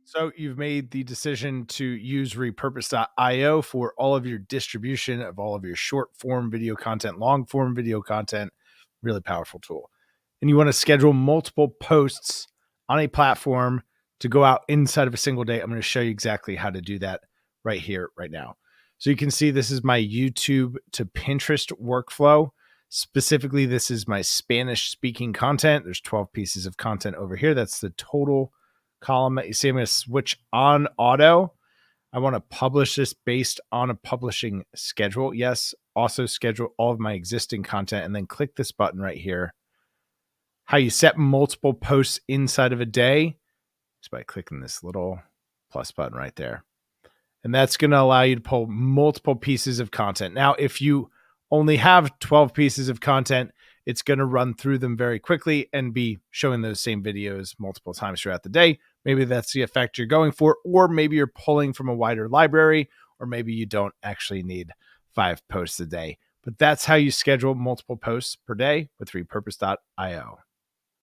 So you've made the decision to use repurpose.io for all of your distribution of all of your short form video content, long form video content, really powerful tool. And you want to schedule multiple posts on a platform to go out inside of a single day. I'm going to show you exactly how to do that right here, right now. So you can see this is my YouTube to Pinterest workflow. Specifically, this is my Spanish speaking content. There's 12 pieces of content over here. That's the total column that you see. I'm going to switch on auto. I want to publish this based on a publishing schedule. Yes, also schedule all of my existing content and then click this button right here. How you set multiple posts inside of a day is by clicking this little plus button right there. And that's going to allow you to pull multiple pieces of content. Now, if you only have 12 pieces of content, it's going to run through them very quickly and be showing those same videos multiple times throughout the day. Maybe that's the effect you're going for, or maybe you're pulling from a wider library, or maybe you don't actually need 5 posts a day. But that's how you schedule multiple posts per day with repurpose.io.